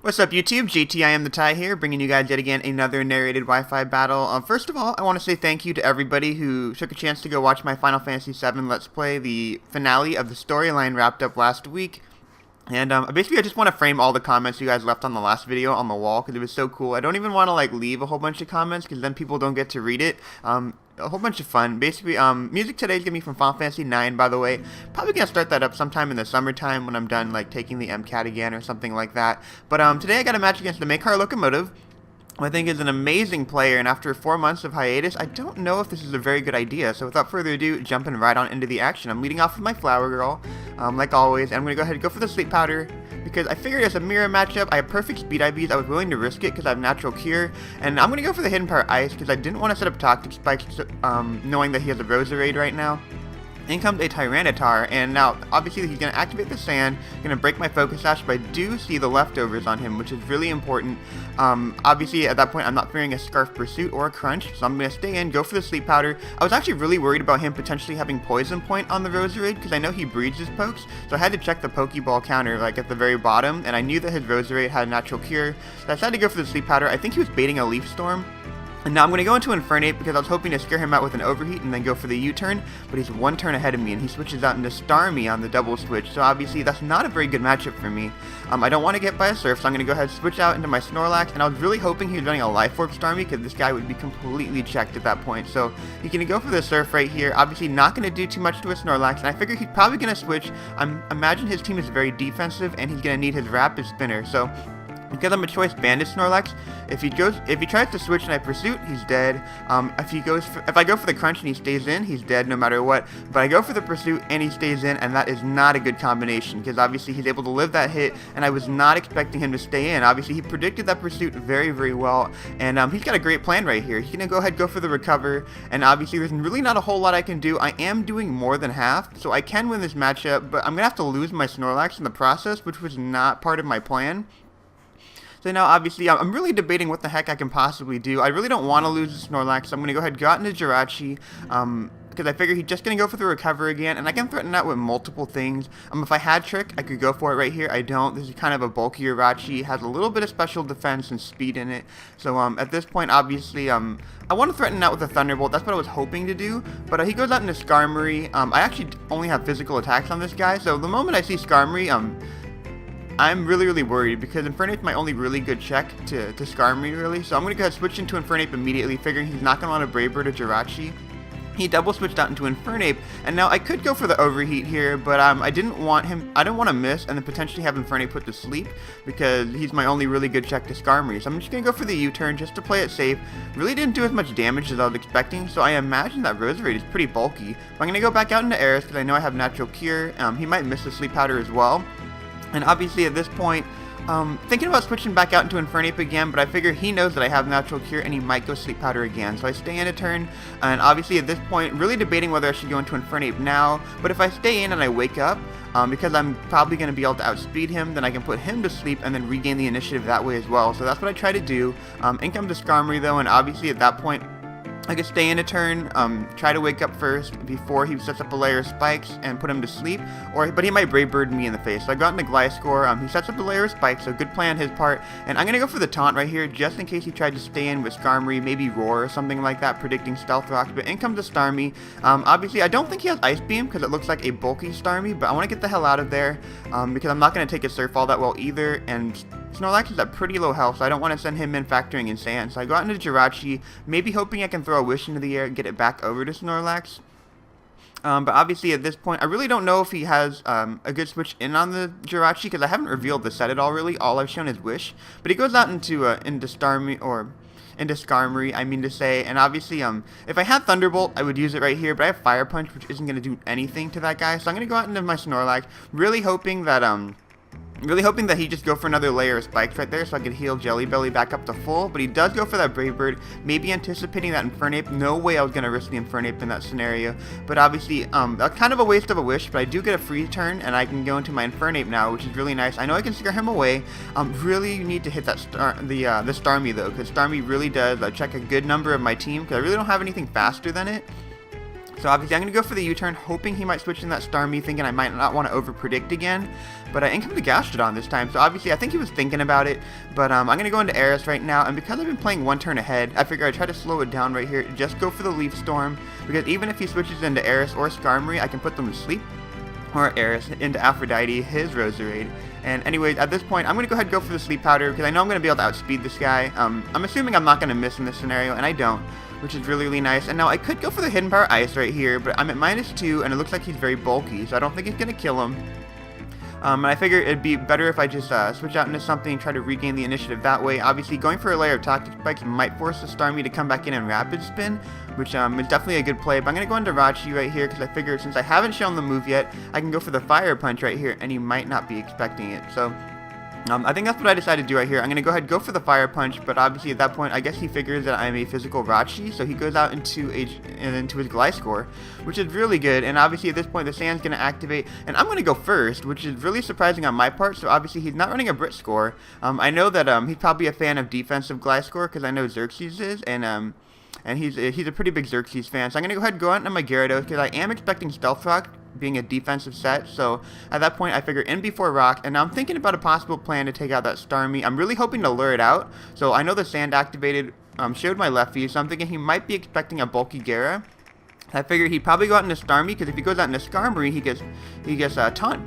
What's up YouTube, GT, iamthetie here, bringing you guys yet again another narrated Wi-Fi battle. First of all, I want to say thank you to everybody who took a chance to go watch my Final Fantasy VII Let's Play. The finale of the storyline wrapped up last week. And basically I just want to frame all the comments you guys left on the last video on the wall because it was so cool. I don't even want to leave a whole bunch of comments because then people don't get to read it. A whole bunch of fun. Basically, music today is going to be from Final Fantasy IX, by the way. Probably going to start that up sometime in the summertime when I'm done taking the MCAT again or something like that. But today I got a match against the TheMaykarLocomotive, who I think is an amazing player, and after 4 months of hiatus, I don't know if this is a very good idea. So without further ado, jumping right on into the action. I'm leading off with my Flower Girl, like always, and I'm going to go ahead and go for the Sleep Powder, because I figured as a mirror matchup, I have perfect speed IVs, I was willing to risk it because I have natural cure, and I'm going to go for the Hidden Power Ice because I didn't want to set up Toxic Spikes, knowing that he has a Roserade right now. In comes a Tyranitar, and now obviously he's going to activate the Sand, going to break my Focus Sash, but I do see the leftovers on him, which is really important. Obviously at that point I'm not fearing a Scarf Pursuit or a Crunch, so I'm going to stay in, go for the Sleep Powder. I was actually really worried about him potentially having Poison Point on the Roserade, because I know he breeds his pokes, so I had to check the Pokeball counter at the very bottom, and I knew that his Roserade had a natural cure, so I decided to go for the Sleep Powder. I think he was baiting a Leaf Storm. And now I'm going to go into Infernape because I was hoping to scare him out with an Overheat and then go for the U-turn, but he's one turn ahead of me and he switches out into Starmie on the double switch, so obviously that's not a very good matchup for me. I don't want to get by a Surf, so I'm going to go ahead and switch out into my Snorlax, and I was really hoping he was running a Life Orb Starmie because this guy would be completely checked at that point, so he's going to go for the Surf right here, obviously not going to do too much to a Snorlax, and I figure he's probably going to switch. I imagine his team is very defensive and he's going to need his Rapid Spinner, so because I'm a Choice Banded Snorlax, if he tries to switch and I Pursuit, he's dead. If I go for the Crunch and he stays in, he's dead no matter what. But I go for the Pursuit and he stays in, and that is not a good combination because obviously he's able to live that hit, and I was not expecting him to stay in. Obviously he predicted that Pursuit very, very well, and he's got a great plan right here. He's gonna go ahead, go for the Recover, and obviously there's really not a whole lot I can do. I am doing more than half, so I can win this matchup, but I'm gonna have to lose my Snorlax in the process, which was not part of my plan. So now, obviously, I'm really debating what the heck I can possibly do. I really don't want to lose the Snorlax, so I'm going to go ahead and go out into Jirachi, because I figure he's just going to go for the Recover again, and I can threaten that with multiple things. If I had Trick, I could go for it right here. I don't. This is kind of a bulky Jirachi. It has a little bit of special defense and speed in it. So at this point, obviously, I want to threaten that with a Thunderbolt. That's what I was hoping to do, but he goes out into Skarmory. I actually only have physical attacks on this guy, so the moment I see Skarmory, I'm really, really worried because Infernape's my only really good check to Skarmory, really. So I'm going to go ahead and switch into Infernape immediately, figuring he's not going to want a Brave Bird or Jirachi. He double switched out into Infernape, and now I could go for the Overheat here, but I didn't want to miss and then potentially have Infernape put to sleep because he's my only really good check to Skarmory. So I'm just going to go for the U-turn just to play it safe. Really didn't do as much damage as I was expecting, so I imagine that Roserade is pretty bulky. But I'm going to go back out into Eris because I know I have Natural Cure. He might miss the Sleep Powder as well. And obviously at this point, thinking about switching back out into Infernape again, but I figure he knows that I have Natural Cure and he might go Sleep Powder again. So I stay in a turn, and obviously at this point, really debating whether I should go into Infernape now. But if I stay in and I wake up, because I'm probably going to be able to outspeed him, then I can put him to sleep and then regain the initiative that way as well. So that's what I try to do. In comes the Skarmory though, and obviously at that point, I could stay in a turn, try to wake up first before he sets up a layer of spikes and put him to sleep, but he might Brave Bird me in the face. So I got into Gliscor, he sets up a layer of spikes, so good plan on his part, and I'm going to go for the taunt right here just in case he tried to stay in with Skarmory, maybe Roar or something like that, predicting Stealth Rocks, but in comes the Starmie. Obviously I don't think he has Ice Beam because it looks like a bulky Starmie, but I want to get the hell out of there because I'm not going to take a Surf all that well either, and Snorlax is at pretty low health, so I don't want to send him in factoring in Sand. So I go out into Jirachi, maybe hoping I can throw a Wish into the air and get it back over to Snorlax. But obviously at this point, I really don't know if he has a good switch in on the Jirachi because I haven't revealed the set at all really. All I've shown is Wish. But he goes out into Starmie, or into Skarmory, I mean to say, and obviously if I had Thunderbolt, I would use it right here, but I have Fire Punch, which isn't going to do anything to that guy. So I'm going to go out into my Snorlax, really hoping that he just go for another layer of spikes right there so I could heal Jelly Belly back up to full, but he does go for that Brave Bird, maybe anticipating that Infernape. No way I was going to risk the Infernape in that scenario, but obviously that's kind of a waste of a Wish, but I do get a free turn and I can go into my Infernape now, which is really nice. I know I can scare him away. Really need to hit that the Starmie though, because Starmie really does check a good number of my team because I really don't have anything faster than it. So obviously I'm going to go for the U-turn, hoping he might switch in that Starmie, thinking I might not want to over-predict again. But I income the Gyarados this time, so obviously I think he was thinking about it. But I'm going to go into Eris right now, and because I've been playing one turn ahead, I figure I'd try to slow it down right here, just go for the Leaf Storm, because even if he switches into Eris or Starmie, I can put them to sleep. Or Eris into Aphrodite, his Roserade. And anyways, at this point, I'm going to go ahead and go for the Sleep Powder, because I know I'm going to be able to outspeed this guy. I'm assuming I'm not going to miss in this scenario, and I don't, which is really, really nice. And now I could go for the Hidden Power Ice right here, but I'm at -2, and it looks like he's very bulky, so I don't think it's going to kill him. And I figure it'd be better if I just switch out into something, try to regain the initiative that way. Obviously, going for a layer of Toxic Spikes might force the Starmie to come back in and Rapid Spin, which is definitely a good play. But I'm going to go into Rachi right here, because I figure since I haven't shown the move yet, I can go for the Fire Punch right here, and he might not be expecting it. So I think that's what I decided to do right here. I'm going to go ahead and go for the Fire Punch, but obviously at that point, I guess he figures that I'm a physical Rachi, so he goes out into his Gliscor, which is really good. And obviously at this point, the Sand's going to activate, and I'm going to go first, which is really surprising on my part. So obviously he's not running a Brit Score. I know that he's probably a fan of defensive Gliscor, because I know Xerxes is, and he's a pretty big Xerxes fan. So I'm going to go ahead and go out into my Gyarados, because I am expecting Stealth Rock, being a defensive set. So at that point I figure in before rock, and now I'm thinking about a possible plan to take out that Starmie. I'm really hoping to lure it out. So I know the Sand activated showed my lefty, so I'm thinking he might be expecting a bulky Gyara. I figure he'd probably go out into Starmie, because if he goes out into Starmie, he gets taunt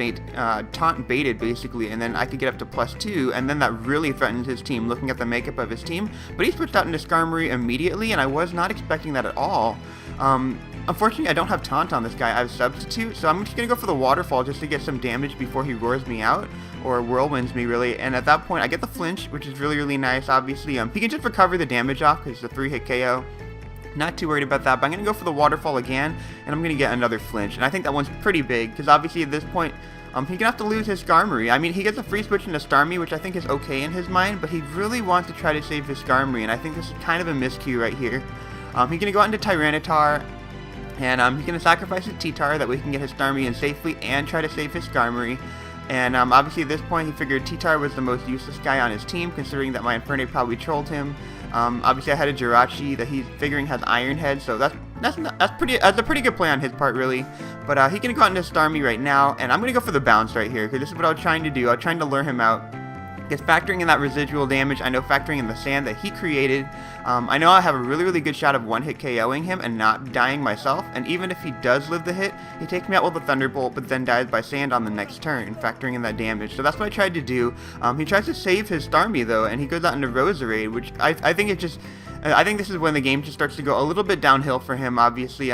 baited basically, and then I could get up to +2, and then that really threatens his team, looking at the makeup of his team. But he switched out into Starmie immediately, and I was not expecting that at all. Unfortunately, I don't have Taunt on this guy. I have Substitute, so I'm just going to go for the Waterfall just to get some damage before he roars me out, or whirlwinds me, really. And at that point, I get the flinch, which is really, really nice, obviously. He can just recover the damage off, because it's a 3-hit KO. Not too worried about that, but I'm going to go for the Waterfall again, and I'm going to get another flinch. And I think that one's pretty big, because obviously at this point, he's going to have to lose his Starmie. I mean, he gets a free switch into Starmie, which I think is okay in his mind, but he really wants to try to save his Starmie, and I think this is kind of a miscue right here. He's going to go out into Tyranitar, and he's going to sacrifice his T-Tar, that way he can get his Starmie in safely and try to save his Starmie. And obviously at this point he figured T-Tar was the most useless guy on his team, considering that my Infernape probably trolled him. Obviously I had a Jirachi that he's figuring has Iron Head, so that's a pretty good play on his part, really. But he's going to go out into Starmie right now, and I'm going to go for the bounce right here, because this is what I was trying to do. I was trying to lure him out. Because factoring in that residual damage, I know factoring in the Sand that he created, I know I have a really, really good shot of one-hit KOing him and not dying myself. And even if he does live the hit, he takes me out with a Thunderbolt, but then dies by Sand on the next turn, factoring in that damage. So that's what I tried to do. He tries to save his Starmie, though, and he goes out into Roserade, which I think I think this is when the game just starts to go a little bit downhill for him, obviously.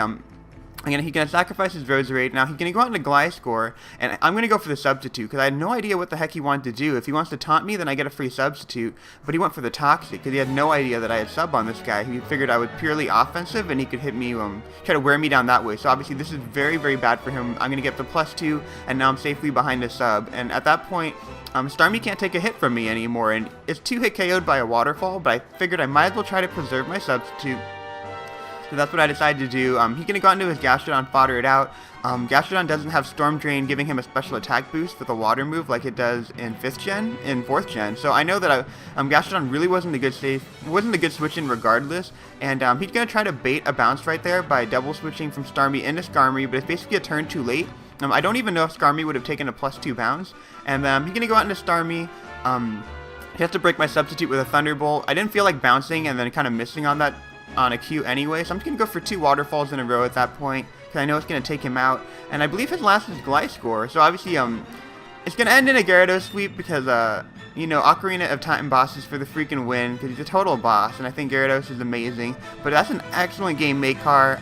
Again, he's going to sacrifice his Roserade. Now, he's going to go out into Gliscor, and I'm going to go for the Substitute, because I had no idea what the heck he wanted to do. If he wants to taunt me, then I get a free Substitute, but he went for the Toxic, because he had no idea that I had Sub on this guy. He figured I was purely offensive, and he could hit me, try to wear me down that way. So, obviously, this is very, very bad for him. I'm going to get the +2, and now I'm safely behind a Sub, and at that point, Starmie can't take a hit from me anymore, and it's 2-hit KO'd by a Waterfall, but I figured I might as well try to preserve my Substitute. So that's what I decided to do. He's going to go into his Gastrodon, fodder it out. Gastrodon doesn't have Storm Drain, giving him a special attack boost with a water move like it does in 4th gen. So I know that Gastrodon really wasn't a good switch in regardless. And he's going to try to bait a bounce right there by double switching from Starmie into Starmie, but it's basically a turn too late. I don't even know if Starmie would have taken a +2 bounce. And he's going to go out into Starmie. He has to break my Substitute with a Thunderbolt. I didn't feel like bouncing and then kind of missing on that on a Q anyway, so I'm just going to go for 2 Waterfalls in a row at that point, because I know it's going to take him out, and I believe his last is Gliscor, so obviously it's going to end in a Gyarados sweep, because you know, Ocarina of Time boss is for the freaking win, because he's a total boss, and I think Gyarados is amazing. But that's an excellent game, Maykar.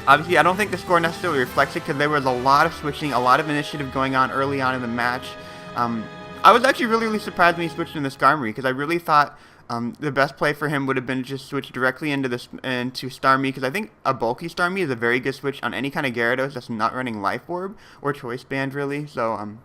Obviously I don't think the score necessarily reflects it, because there was a lot of switching, a lot of initiative going on early on in the match. I was actually really, really surprised when he switched into Starmie, because I really thought the best play for him would have been to just switch directly into Starmie, because I think a bulky Starmie is a very good switch on any kind of Gyarados that's not running Life Orb or Choice Band, really. So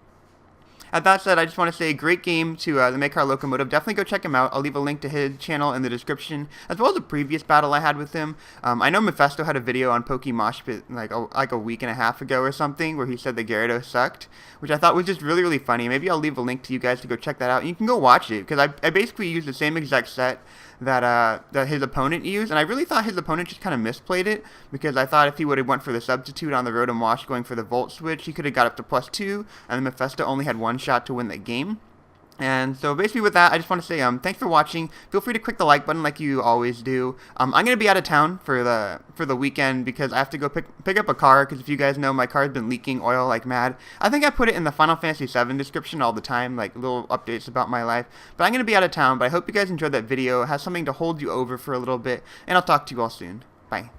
that said, I just want to say great game to the MaykarLocomotive. Definitely go check him out. I'll leave a link to his channel in the description, as well as a previous battle I had with him. I know Mephisto had a video on Pokemosh Pit like a week and a half ago or something, where he said the Gyarados sucked, which I thought was just really, really funny. Maybe I'll leave a link to you guys to go check that out. You can go watch it, because I basically used the same exact set that his opponent used, and I really thought his opponent just kind of misplayed it, because I thought if he would have went for the substitute on the Rotom Wash going for the Volt Switch, he could have got up to +2, and then Mephisto only had one shot to win that game. And so basically with that, I just want to say thanks for watching. Feel free to click the like button like you always do. I'm going to be out of town for the weekend because I have to go pick up a car, because if you guys know, my car's been leaking oil like mad. I think I put it in the Final Fantasy VII description all the time, like little updates about my life. But I'm going to be out of town, but I hope you guys enjoyed that video. It has something to hold you over for a little bit, and I'll talk to you all soon. Bye.